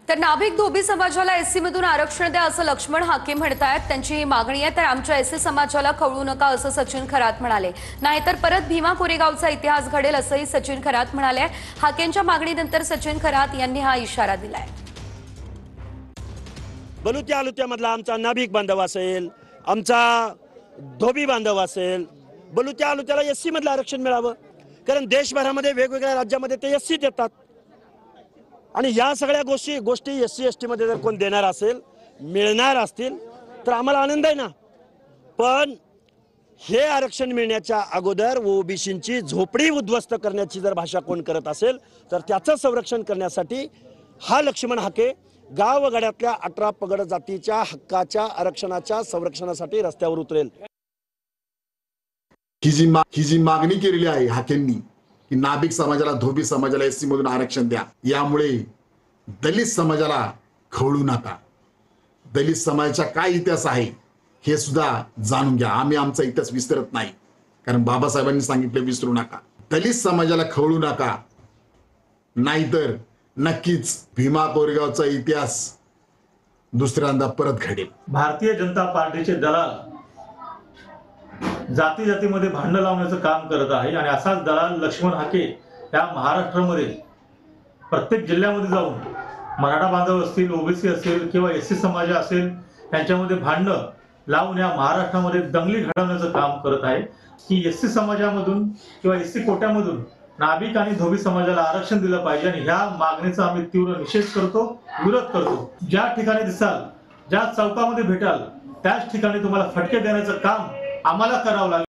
तर नाभिक धोबी समाजाला एससी मधून आरक्षण द्या असं लक्ष्मण हाके म्हणतायत। त्यांची ही मागणी आहे। तर आमच्या एससी समाजाला खवळू नका असं सचिन खरात म्हणाले। नाहीतर परत भीमा कोरेगावचा इतिहास घडेल असंही सचिन खरात म्हणाले। हाकेंच्या मागणीनंतर सचिन खरात यांनी हा इशारा दिलाय। बलुत्या आलुत्यामधला आमचा नाभिक बांधव असेल, आमचा धोबी बांधव असेल, बलुत्या आलुत्याला एससी मधलं आरक्षण मिळावं। कारण देशभरामध्ये वेगवेगळ्या राज्यामध्ये ते एससी देतात आणि या सगळ्या गोष्टी एससी एसटी मध्ये जर कोण देणार असेल, मिळणार असतील तर आम्हाला आनंद आहे ना। पण हे आरक्षण मिळण्याच्या अगोदर ओबीसींची झोपडी उद्ध्वस्त करण्याची जर भाषा कोण करत असेल तर त्याचं संरक्षण करण्यासाठी हा लक्ष्मण हाके गावगाड्यातल्या 18 पगड जातीच्या हक्काच्या आरक्षणाच्या संरक्षणासाठी रस्त्यावर उतरेल। ही जी मागणी केलेली आहे हाकेंनी की नाभिक समाजाला, धोबी समाजाला एससी मधून आरक्षण द्या, यामुळे दलित समाजाला खवळू नका। दलित समाजाचा काय इतिहास आहे हे सुद्धा जाणून घ्या। आम्ही आमचा इतिहास विसरत नाही, कारण बाबासाहेबांनी सांगितलं विसरू नका। दलित समाजाला खवळू नका, नाहीतर नक्कीच भीमा कोरेगावचा इतिहास दुसऱ्यांदा परत घडेल। भारतीय जनता पार्टीचे दलाल जाती जातीमध्ये भांडण लावण्याचं काम करत आहे आणि असाच दलाल लक्ष्मण हाके या महाराष्ट्रामध्ये प्रत्येक जिल्ह्यामध्ये जाऊन मराठा बांधव असतील, ओबीसी असेल किंवा एससी समाज असेल यांच्यामध्ये भांडण लावून या महाराष्ट्रामध्ये दंगली घडवण्याचं काम करत आहे की एससी समाजामधून किंवा एससी कोट्यामधून नाभिक आणि धोबी समाजाला आरक्षण दिलं पाहिजे आणि ह्या मागणीचा आम्ही तीव्र निषेध करतो, विरोध करतो। ज्या ठिकाणी दिसाल, ज्या चौकामध्ये भेटाल त्याच ठिकाणी तुम्हाला फटके देण्याचं काम आम्हाला करावं लागेल।